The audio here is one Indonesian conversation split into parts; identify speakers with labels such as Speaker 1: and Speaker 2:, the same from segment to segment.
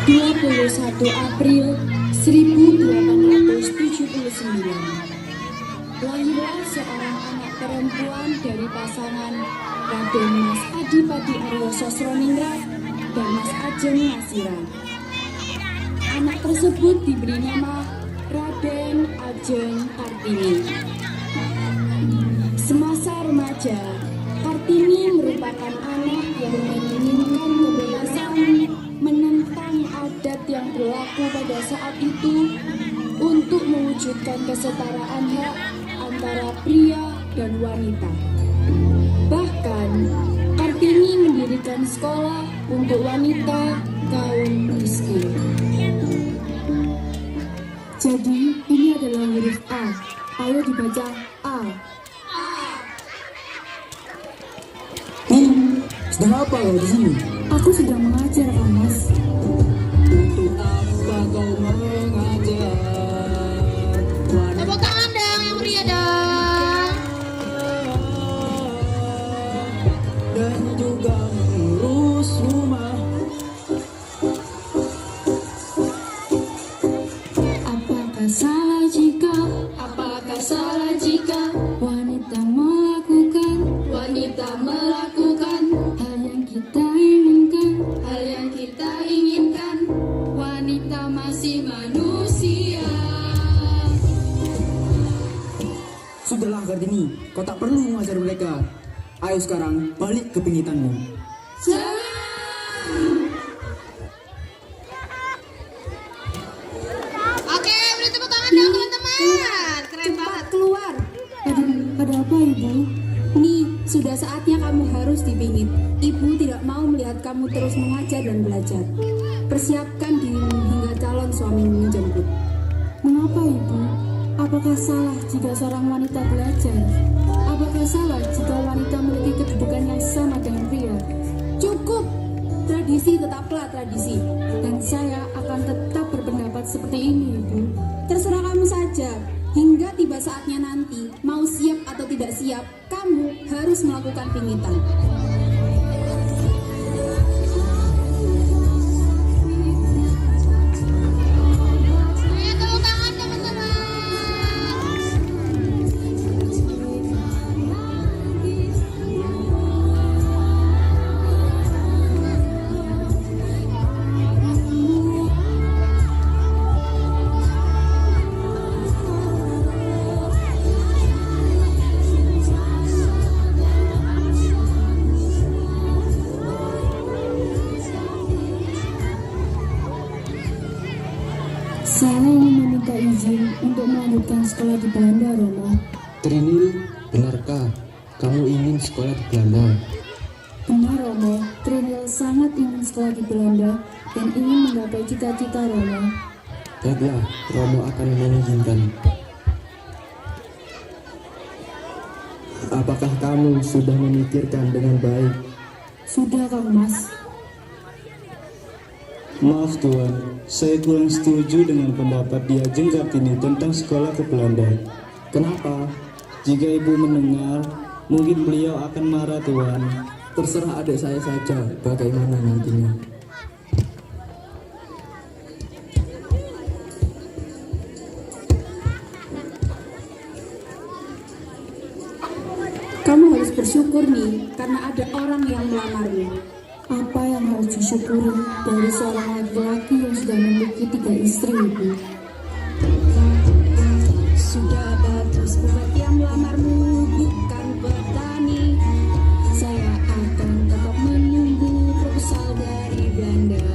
Speaker 1: 21 April 1879, lahirlah seorang anak perempuan dari pasangan Raden Mas Adipati Aryo Sosroningrat dan Mas Ajeng Masira. Anak tersebut diberi nama Raden Ajeng Kartini. Semasa remaja, Kartini merupakan anak yang menginginkan kebebasan, menentang adat yang berlaku pada saat itu untuk mewujudkan kesetaraan hak antara pria dan wanita. Bahkan, Kartini mendirikan sekolah untuk wanita kaum miskin. Jadi, ini adalah huruf A. Ayo dibaca A.
Speaker 2: Sedang apa kau di sini?
Speaker 1: Aku sedang mengajar, Kang Mas.
Speaker 2: Untuk apa kau mengajar?
Speaker 3: Tepuk tangan dong yang meriah dong.
Speaker 2: Dan juga mengurus rumah.
Speaker 1: Apakah salah jika wanita melakukan hal yang kita inginkan, wanita masih manusia.
Speaker 2: Sudahlah Kartini, kau tak perlu mengajar mereka. Ayo sekarang balik ke pingitanmu.
Speaker 3: Oke, beri tepuk tangan dong teman-teman. Keren banget.
Speaker 1: Keluar. Ada apa, Ibu? Nih, sudah saatnya kamu harus dipingit. Ibu tidak mau melihat kamu terus mengajar dan belajar. Persiapkan dirimu hingga calon suamimu menjemput. Mengapa, Ibu? Apakah salah jika seorang wanita belajar? Apakah salah jika wanita memiliki kedudukan yang sama dengan pria? Cukup! Tradisi tetaplah tradisi. Dan saya akan tetap berpendapat seperti ini, Ibu. Terserah kamu saja. Hingga tiba saatnya nanti, mau siap atau tidak siap, kamu harus melakukan pingitan.
Speaker 3: Ayo tepuk tangan teman-teman.
Speaker 1: Saya ingin meminta izin untuk melanjutkan sekolah di Belanda, Romo.
Speaker 4: Trinil, benarkah kamu ingin sekolah di Belanda?
Speaker 1: Benar, Romo. Trinil sangat ingin sekolah di Belanda dan ingin menggapai cita-cita Romo.
Speaker 4: Baiklah, Romo akan mengizinkan. Apakah kamu sudah memikirkan dengan baik?
Speaker 1: Sudah, Kang Mas.
Speaker 5: Maaf Tuan, saya kurang setuju dengan pendapat Ki Ajeng Kartini tentang sekolah ke Belanda. Kenapa? Jika Ibu mendengar, mungkin beliau akan marah Tuan.
Speaker 4: Terserah adik saya saja bagaimana nantinya.
Speaker 1: Kamu harus bersyukur nih, karena ada orang yang melamarmu. Apa yang harus disyukuri dari seorang laki-laki yang sudah memiliki 3 istri, Ibu? Sudah bagus buat yang melamarmu, bukan petani. Saya akan tetap menunggu proposal dari Belanda.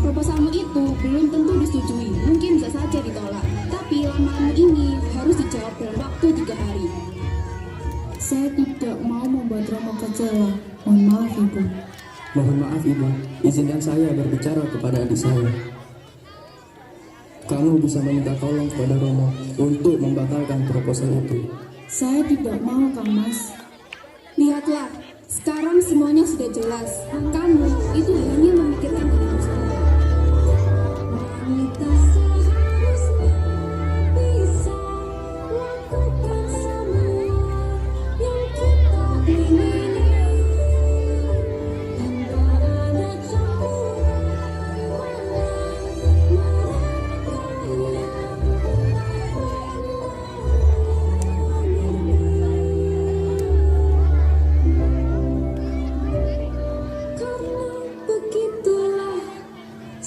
Speaker 1: Proposalmu itu belum tentu disetujui, mungkin bisa saja ditolak. Tapi lamaranmu ini harus dijawab dalam waktu 3 hari. Saya tidak mau membuat Romo kecewa. Mohon maaf, Ibu.
Speaker 4: Mohon maaf Ibu, izinkan saya berbicara kepada adik saya. Kamu bisa meminta tolong kepada Romo untuk membatalkan proposal itu.
Speaker 1: Saya tidak mau, Kang Mas. Lihatlah, sekarang semuanya sudah jelas. Kamu itu hanya memikirkan dirimu sendiri. Wanita seharusnya bisa lakukan semua yang kita ingini. Tanpa ada campur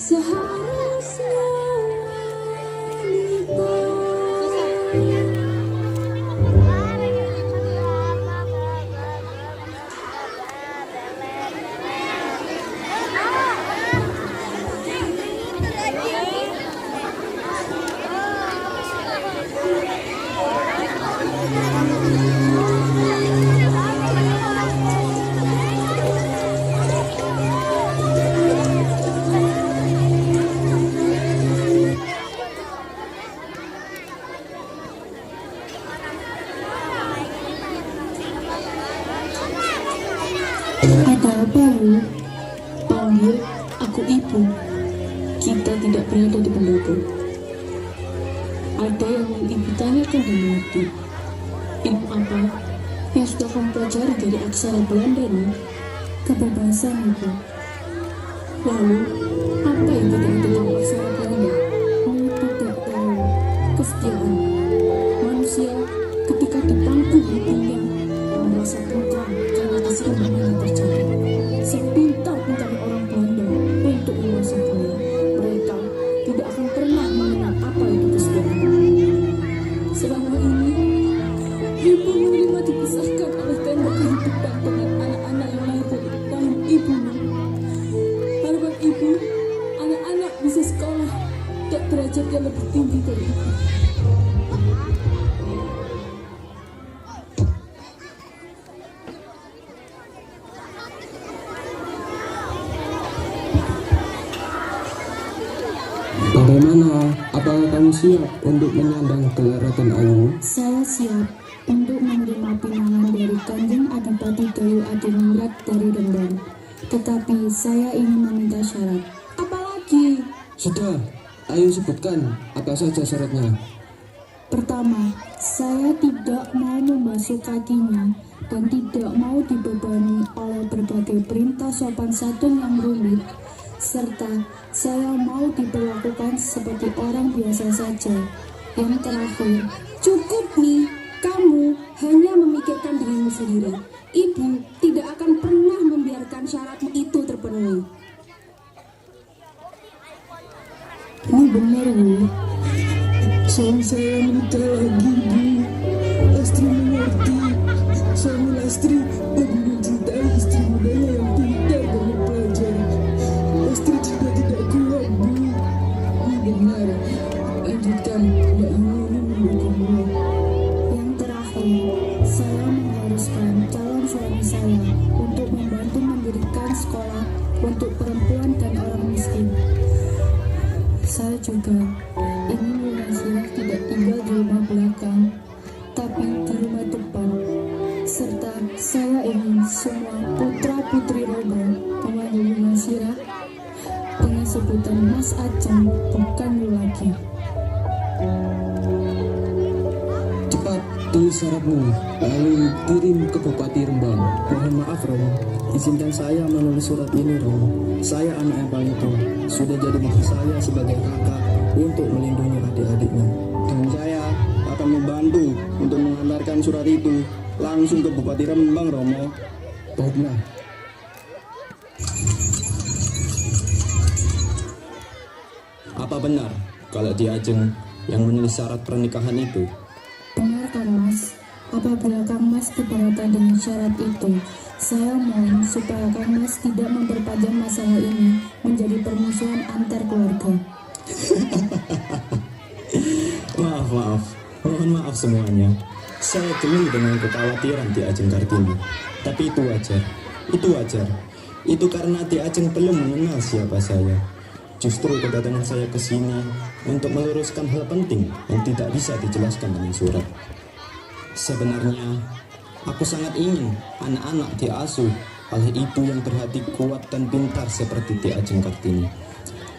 Speaker 1: Seharusnya wanita
Speaker 6: Ada apa, Bu? Panggil aku ibu. Kita tidak berada di pendopo. Ada yang mau ibu tanyakan dan mengerti. Ilmu apa yang sudah kamu pelajari dari aksara Belanda ini?
Speaker 1: kebebasan, Ibu.
Speaker 6: Lalu, apa yang tidak tentang aksara Belanda?
Speaker 1: Tidak tahu kesetiaan manusia ketika dipangku ibunya merasa tentram karena keseimbangan yang terjadi. Sepintar-pintarnya orang Belanda untuk menguasainya, mereka tidak akan pernah mengenal apa itu kesetiaan. Selama ini, ibu menerima dipisahkan oleh tembok kehidupan dengan anak-anak yang lahir dari rahim ibunya. Harapan ibu, anak-anak bisa sekolah dan derajat yang lebih tinggi dari ibu.
Speaker 4: Bagaimana? Apakah kamu siap untuk menyandang gelar Raden Ayu?
Speaker 1: Saya siap untuk menerima pinangan dari Kanjeng Adipati Galuh Adiningrat dari Rembang. Tetapi saya ingin meminta syarat. Apalagi?
Speaker 4: Sudah, ayo sebutkan apa saja syaratnya.
Speaker 1: Pertama, saya tidak mau membasuh kakinya dan tidak mau dibebani oleh berbagai perintah sopan santun yang rumit, serta saya mau diperlakukan seperti orang biasa saja. Yang terakhir, cukup nih, kamu hanya memikirkan dirimu sendiri. Ibu tidak akan pernah membiarkan syaratmu itu terpenuhi.
Speaker 6: Ini benar, Bu. Suami saya menikah lagi, Bu. Lastri mengerti. Suami Lastri lebih mencintai istri mudanya yang pintar dan berpelajar. Lastri juga tidak kuat, Bu. Ini benar. Lanjutkan, Mbak Yuni mendukungmu.
Speaker 1: Yang terakhir, saya mengharuskan calon suami saya untuk membantu mendirikan sekolah untuk perempuan dan orang miskin. Saya juga ingin Munasirah tidak tinggal di rumah belakang, tapi di rumah depan. Serta saya ingin semua putra-putri Romo memanggil Munasirah dengan sebutan Mas Ajeng, bukan Lu lagi.
Speaker 4: Cepat tulis syaratmu, lalu kirim ke Bupati Rembang.
Speaker 2: Mohon maaf Romo, izinkan saya menulis surat ini Romo. Saya anak yang paling tua, sudah jadi maksud saya sebagai kakak untuk melindungi adik-adiknya. Dan saya akan membantu untuk mengantarkan surat itu langsung ke Bupati Rembang Romo.
Speaker 4: Baiklah,
Speaker 7: Apa benar kalau Ki Ajeng yang menulis syarat pernikahan itu?
Speaker 1: Benar Kang Mas, apabila Kang Mas keberatan dengan syarat itu, saya mohon supaya Kang Mas tidak memperpanjang masalah ini menjadi permusuhan antar keluarga.
Speaker 7: Mohon maaf semuanya. Saya geli dengan kekhawatiran Ki Ajeng Kartini. Tapi itu wajar. Itu karena Ki Ajeng belum mengenal siapa saya. Justru kedatangan saya ke sini untuk meluruskan hal penting yang tidak bisa dijelaskan dengan surat. Sebenarnya, aku sangat ingin anak-anak diasuh oleh ibu yang berhati kuat dan pintar seperti Ki Ajeng Kartini.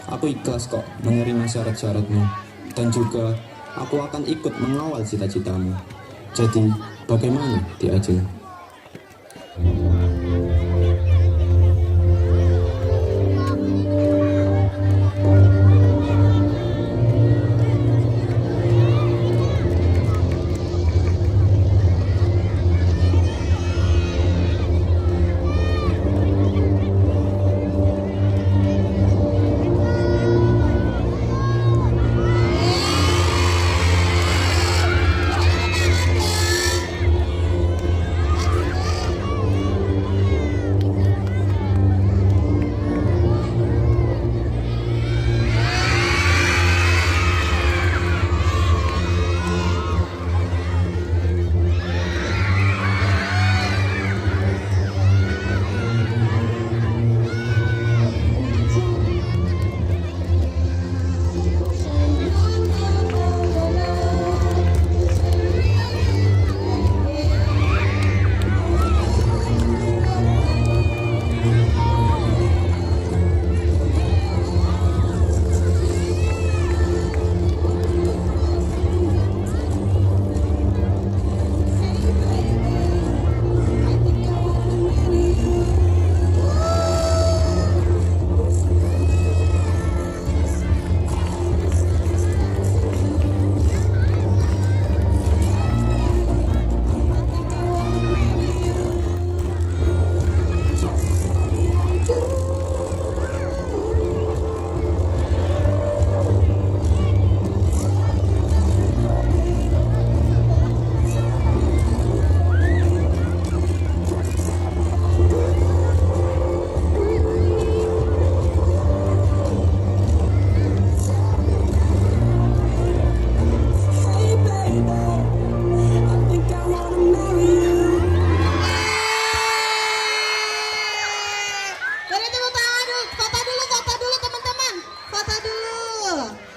Speaker 7: Aku ikhlas kok menerima syarat-syaratmu, dan juga aku akan ikut mengawal cita-citamu. Jadi, bagaimana Ki Ajeng?
Speaker 3: betul.